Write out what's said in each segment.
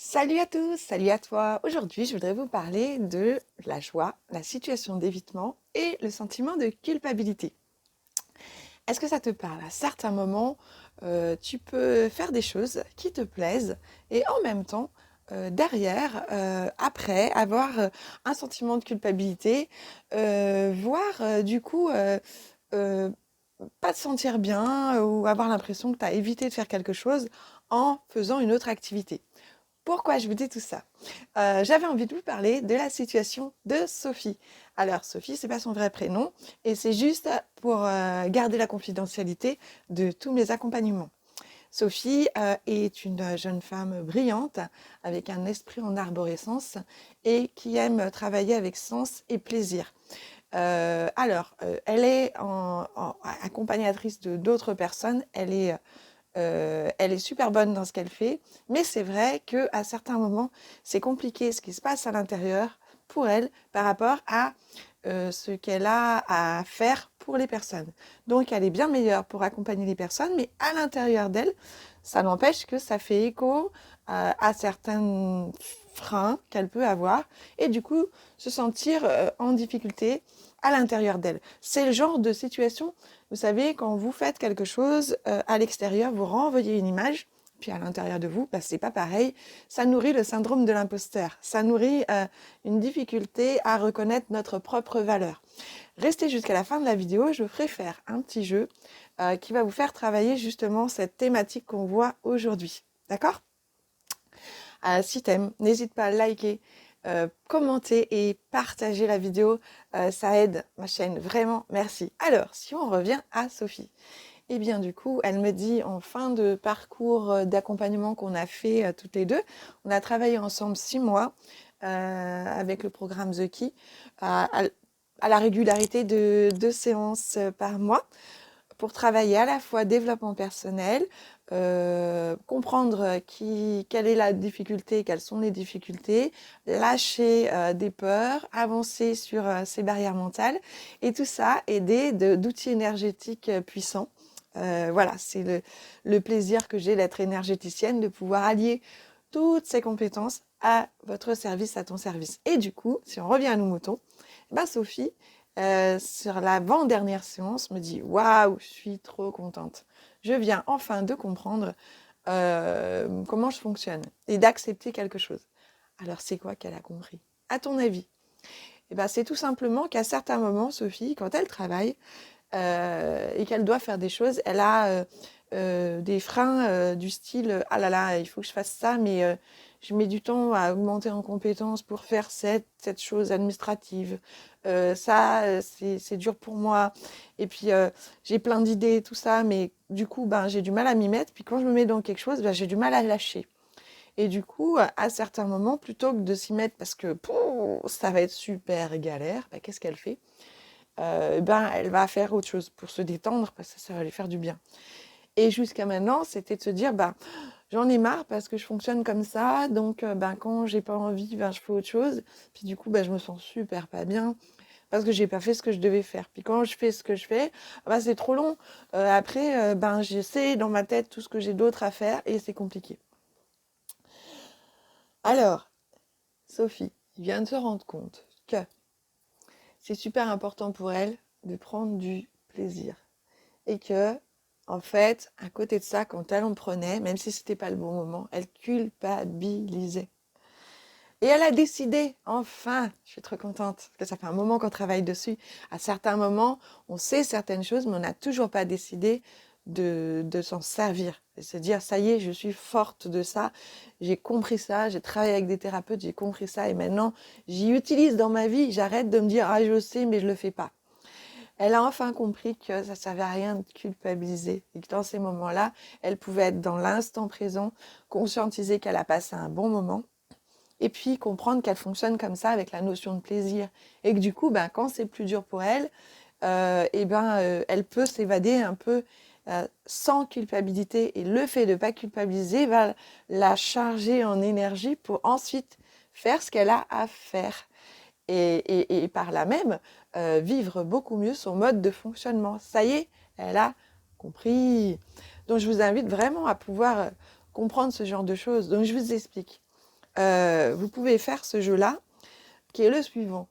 Salut à tous, salut à toi. Aujourd'hui, je voudrais vous parler de la joie, la situation d'évitement et le sentiment de culpabilité. Est-ce que ça te parle? À certains moments, tu peux faire des choses qui te plaisent et en même temps, derrière, après, avoir un sentiment de culpabilité, voire du coup, euh, pas te sentir bien ou avoir l'impression que tu as évité de faire quelque chose en faisant une autre activité. Pourquoi je vous dis tout ça? J'avais envie de vous parler de la situation de Sophie. Alors Sophie, c'est pas son vrai prénom et c'est juste pour garder la confidentialité de tous mes accompagnements. Sophie est une jeune femme brillante avec un esprit en arborescence et qui aime travailler avec sens et plaisir. Elle est accompagnatrice de d'autres personnes. Elle est super bonne dans ce qu'elle fait, mais c'est vrai qu'à certains moments, c'est compliqué ce qui se passe à l'intérieur pour elle par rapport à ce qu'elle a à faire pour les personnes. Donc, elle est bien meilleure pour accompagner les personnes, mais à l'intérieur d'elle, ça n'empêche que ça fait écho à certains freins qu'elle peut avoir et du coup se sentir en difficulté à l'intérieur d'elle. C'est le genre de situation, vous savez, quand vous faites quelque chose à l'extérieur, vous renvoyez une image, puis à l'intérieur de vous, bah, c'est pas pareil. Ça nourrit le syndrome de l'imposteur. Ça nourrit une difficulté à reconnaître notre propre valeur. Restez jusqu'à la fin de la vidéo, je vous ferai faire un petit jeu qui va vous faire travailler justement cette thématique qu'on voit aujourd'hui. D'accord? Si t'aimes, n'hésite pas à liker, commenter et partager la vidéo. Ça aide ma chaîne, vraiment, merci. Alors, si on revient à Sophie. Eh bien, du coup, elle me dit en fin de parcours d'accompagnement qu'on a fait toutes les deux, on a travaillé ensemble 6 mois avec le programme The Key à la régularité de 2 séances par mois pour travailler à la fois développement personnel, comprendre quelle est la difficulté, quelles sont les difficultés, lâcher des peurs, avancer sur ses barrières mentales et tout ça aider d'outils énergétiques puissants. Voilà, c'est le plaisir que j'ai d'être énergéticienne, de pouvoir allier toutes ces compétences à votre service, à ton service. Et du coup, si on revient à nos moutons, bah Sophie, sur l'avant-dernière séance, me dit waouh, je suis trop contente. Je viens enfin de comprendre comment je fonctionne et d'accepter quelque chose. Alors, c'est quoi qu'elle a compris? À ton avis? Eh ben, c'est tout simplement qu'à certains moments, Sophie, quand elle travaille et qu'elle doit faire des choses, elle a des freins du style ah là là, il faut que je fasse ça, mais je mets du temps à augmenter en compétences pour faire cette chose administrative. C'est dur pour moi. Et puis, j'ai plein d'idées, tout ça, mais du coup, ben, j'ai du mal à m'y mettre. Puis quand je me mets dans quelque chose, ben, j'ai du mal à lâcher. Et du coup, à certains moments, plutôt que de s'y mettre parce que ça va être super galère, ben, qu'est-ce qu'elle fait? Ben, elle va faire autre chose pour se détendre parce que ça va lui faire du bien. Et jusqu'à maintenant, c'était de se dire, ben, j'en ai marre parce que je fonctionne comme ça, donc ben, quand j'ai pas envie, ben, je fais autre chose. Puis du coup, ben, je me sens super pas bien parce que j'ai pas fait ce que je devais faire. Puis quand je fais ce que je fais, ben, c'est trop long. Après, ben, je sais dans ma tête tout ce que j'ai d'autre à faire et c'est compliqué. Alors, Sophie vient de se rendre compte que c'est super important pour elle de prendre du plaisir. Et que, en fait, à côté de ça, quand elle en prenait, même si c'était pas le bon moment, elle culpabilisait. Et elle a décidé, enfin, je suis trop contente, parce que ça fait un moment qu'on travaille dessus. À certains moments, on sait certaines choses, mais on n'a toujours pas décidé de s'en servir. Et se dire, ça y est, je suis forte de ça, j'ai compris ça, j'ai travaillé avec des thérapeutes, j'ai compris ça, et maintenant, j'y utilise dans ma vie, j'arrête de me dire, ah, je sais, mais je le fais pas. Elle a enfin compris que ça ne servait à rien de culpabiliser et que dans ces moments-là, elle pouvait être dans l'instant présent, conscientiser qu'elle a passé un bon moment et puis comprendre qu'elle fonctionne comme ça avec la notion de plaisir et que du coup, ben, quand c'est plus dur pour elle, elle peut s'évader un peu sans culpabilité et le fait de ne pas culpabiliser va la charger en énergie pour ensuite faire ce qu'elle a à faire et par là même vivre beaucoup mieux son mode de fonctionnement. Ça y est, elle a compris. Donc je vous invite vraiment à pouvoir comprendre ce genre de choses. Donc je vous explique. vous pouvez faire ce jeu-là, qui est le suivant.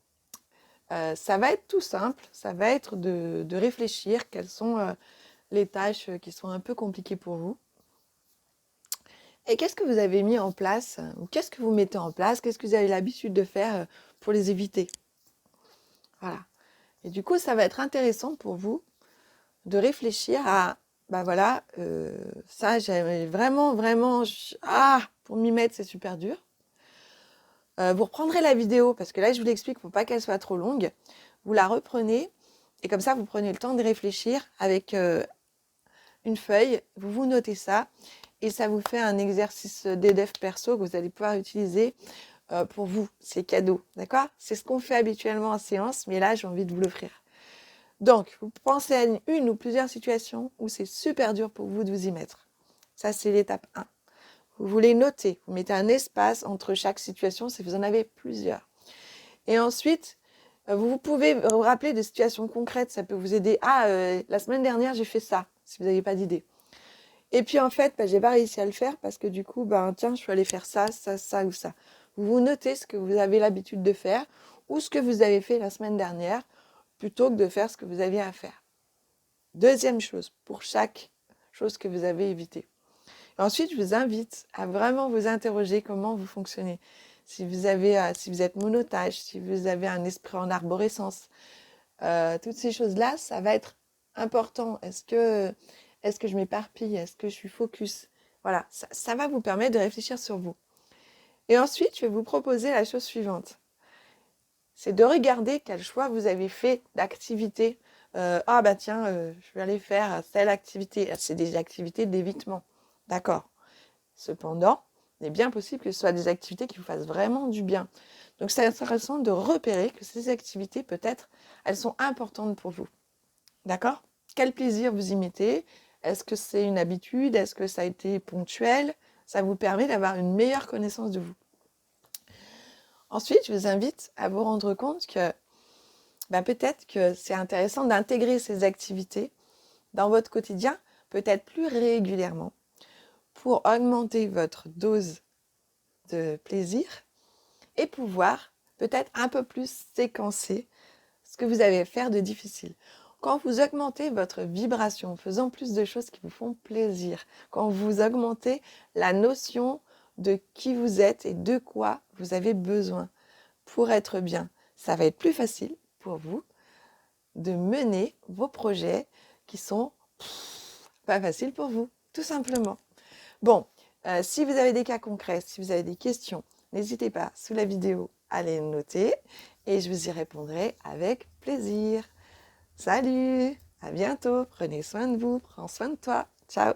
Ça va être tout simple, ça va être de réfléchir quelles sont les tâches qui sont un peu compliquées pour vous. Et qu'est-ce que vous avez mis en place, ou qu'est-ce que vous mettez en place, qu'est-ce que vous avez l'habitude de faire pour les éviter. Voilà. Et du coup, ça va être intéressant pour vous de réfléchir à, bah voilà, ça, j'aimerais vraiment, pour m'y mettre, c'est super dur. Vous reprendrez la vidéo, parce que là, je vous l'explique, il ne faut pas qu'elle soit trop longue. Vous la reprenez, et comme ça, vous prenez le temps de réfléchir avec une feuille, vous notez ça, et ça vous fait un exercice d'EDF perso que vous allez pouvoir utiliser pour vous. C'est cadeau, d'accord? C'est ce qu'on fait habituellement en séance, mais là, j'ai envie de vous l'offrir. Donc, vous pensez à une ou plusieurs situations où c'est super dur pour vous de vous y mettre. Ça, c'est l'étape 1. Vous les notez. Vous mettez un espace entre chaque situation si vous en avez plusieurs. Et ensuite, vous pouvez vous rappeler des situations concrètes. Ça peut vous aider. La semaine dernière, j'ai fait ça, si vous n'avez pas d'idée. Et puis, en fait, j'ai pas réussi à le faire parce que du coup, tiens, je suis allée faire ça, ça, ça ou ça. Vous notez ce que vous avez l'habitude de faire ou ce que vous avez fait la semaine dernière plutôt que de faire ce que vous aviez à faire. Deuxième chose, pour chaque chose que vous avez évitée. Ensuite, je vous invite à vraiment vous interroger comment vous fonctionnez. Si vous êtes monotage, si vous avez un esprit en arborescence, toutes ces choses-là, ça va être important. Est-ce que je m'éparpille? Est-ce que je suis focus? Voilà, ça va vous permettre de réfléchir sur vous. Et ensuite, je vais vous proposer la chose suivante. C'est de regarder quel choix vous avez fait d'activité. Je vais aller faire telle activité. C'est des activités d'évitement. D'accord. Cependant, il est bien possible que ce soit des activités qui vous fassent vraiment du bien. Donc, c'est intéressant de repérer que ces activités, peut-être, elles sont importantes pour vous. D'accord? Quel plaisir vous y mettez? Est-ce que c'est une habitude? Est-ce que ça a été ponctuel? Ça vous permet d'avoir une meilleure connaissance de vous. Ensuite, je vous invite à vous rendre compte que peut-être que c'est intéressant d'intégrer ces activités dans votre quotidien, peut-être plus régulièrement, pour augmenter votre dose de plaisir et pouvoir peut-être un peu plus séquencer ce que vous avez à faire de difficile. Quand vous augmentez votre vibration en faisant plus de choses qui vous font plaisir, quand vous augmentez la notion de qui vous êtes et de quoi vous avez besoin pour être bien, ça va être plus facile pour vous de mener vos projets qui sont pas faciles pour vous, tout simplement. Bon, si vous avez des cas concrets, si vous avez des questions, n'hésitez pas sous la vidéo à les noter et je vous y répondrai avec plaisir. Salut, à bientôt, prenez soin de vous, prends soin de toi, ciao.